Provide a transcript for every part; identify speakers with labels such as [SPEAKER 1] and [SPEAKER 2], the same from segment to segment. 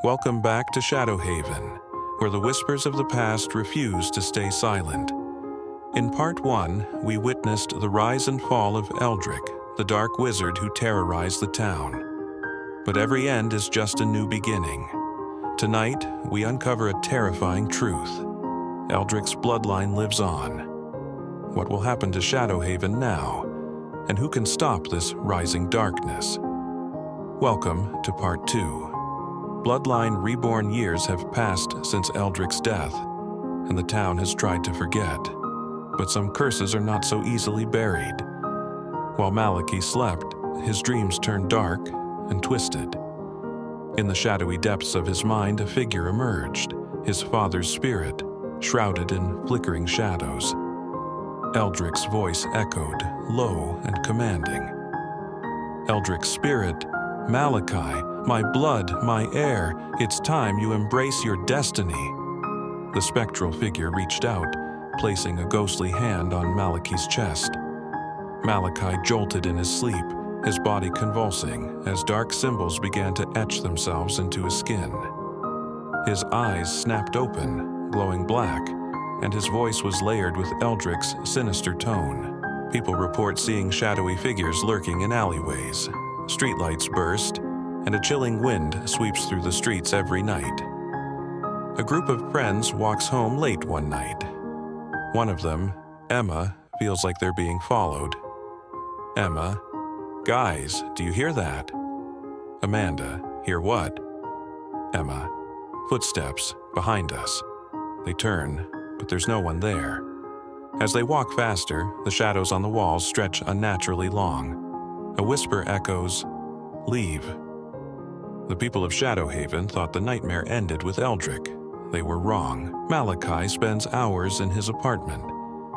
[SPEAKER 1] Welcome back to Shadowhaven, where the whispers of the past refuse to stay silent. In Part 1, we witnessed the rise and fall of Eldrick, the dark wizard who terrorized the town. But every end is just a new beginning. Tonight, we uncover a terrifying truth. Eldrick's bloodline lives on. What will happen to Shadowhaven now? And who can stop this rising darkness? Welcome to Part 2. Bloodline reborn years have passed since Eldrick's death, and the town has tried to forget. But some curses are not so easily buried. While Malachi slept, his dreams turned dark and twisted. In the shadowy depths of his mind, a figure emerged, his father's spirit, shrouded in flickering shadows. Eldrick's voice echoed, low and commanding. Eldrick's spirit, Malachi, my blood, my heir, it's time you embrace your destiny. The spectral figure reached out, placing a ghostly hand on Malachi's chest. Malachi jolted in his sleep, his body convulsing as dark symbols began to etch themselves into his skin. His eyes snapped open, glowing black, and his voice was layered with Eldrick's sinister tone. People report seeing shadowy figures lurking in alleyways. Streetlights burst, and a chilling wind sweeps through the streets every night. A group of friends walks home late one night. One of them, Emma, feels like they're being followed. Emma, guys, do you hear that? Amanda, hear what? Emma, footsteps behind us. They turn, but there's no one there. As they walk faster, the shadows on the walls stretch unnaturally long. A whisper echoes, "Leave." The people of Shadowhaven thought the nightmare ended with Eldrick. They were wrong. Malachi spends hours in his apartment,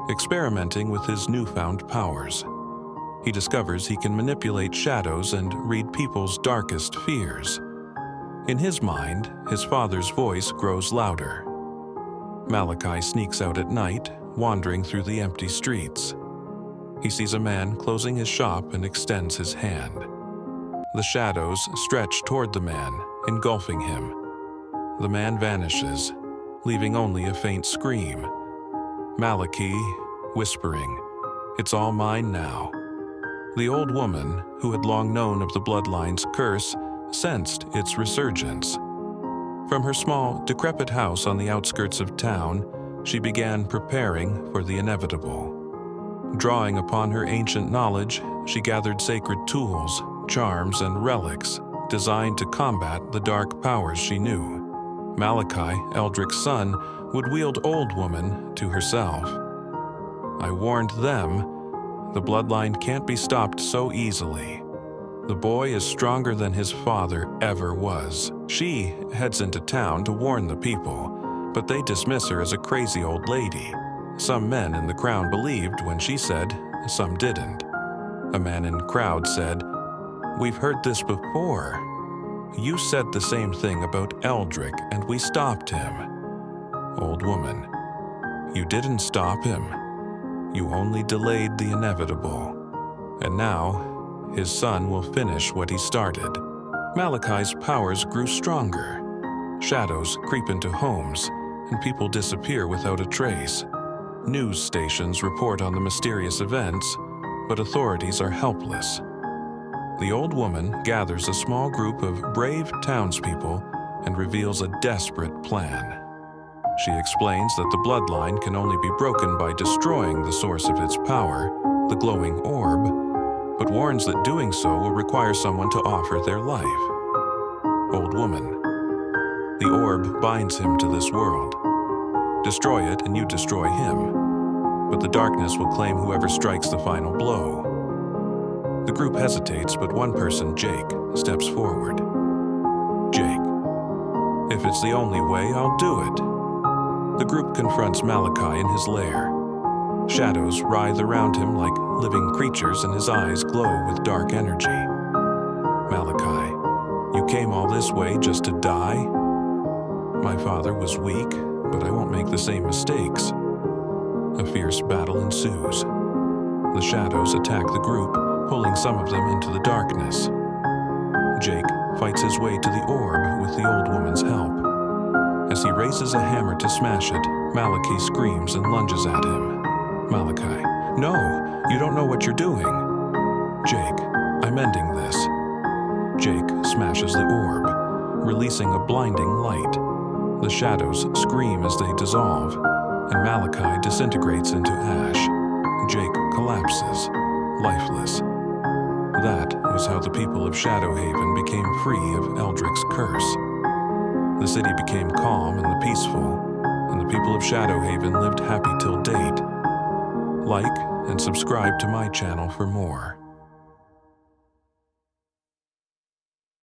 [SPEAKER 1] experimenting with his newfound powers. He discovers he can manipulate shadows and read people's darkest fears. In his mind, his father's voice grows louder. Malachi sneaks out at night, wandering through the empty streets. He sees a man closing his shop and extends his hand. The shadows stretch toward the man, engulfing him. The man vanishes, leaving only a faint scream. Malachi, whispering, "It's all mine now." The old woman, who had long known of the bloodline's curse, sensed its resurgence. From her small, decrepit house on the outskirts of town, she began preparing for the inevitable. Drawing upon her ancient knowledge, she gathered sacred tools, charms, and relics designed to combat the dark powers she knew. Malachi, Eldrick's son, would wield Old Woman to herself. I warned them, the bloodline can't be stopped so easily. The boy is stronger than his father ever was. She heads into town to warn the people, but they dismiss her as a crazy old lady. Some men in the crowd believed when she said, some didn't. A man in the crowd said, "We've heard this before. You said the same thing about Eldrick and we stopped him." Old woman, "You didn't stop him. You only delayed the inevitable. And now, his son will finish what he started." Malachi's powers grew stronger. Shadows creep into homes, and people disappear without a trace. News stations report on the mysterious events, but authorities are helpless. The old woman gathers a small group of brave townspeople and reveals a desperate plan. She explains that the bloodline can only be broken by destroying the source of its power, the glowing orb, but warns that doing so will require someone to offer their life. Old woman, the orb binds him to this world. Destroy it and you destroy him, but the darkness will claim whoever strikes the final blow. The group hesitates, but one person, Jake, steps forward. Jake, "If it's the only way, I'll do it." The group confronts Malachi in his lair. Shadows writhe around him like living creatures and his eyes glow with dark energy. "Malachi, you came all this way just to die?" "My father was weak, but I won't make the same mistakes." A fierce battle ensues. The shadows attack the group, pulling some of them into the darkness. Jake fights his way to the orb with the old woman's help. As he raises a hammer to smash it, Malachi screams and lunges at him. Malachi, no, you don't know what you're doing. Jake, I'm ending this. Jake smashes the orb, releasing a blinding light. The shadows scream as they dissolve, and Malachi disintegrates into ash. Jake collapses, lifeless. That was how the people of Shadowhaven became free of Eldric's curse. The city became calm and peaceful, and the people of Shadowhaven lived happy till date. Like and subscribe to my channel for more.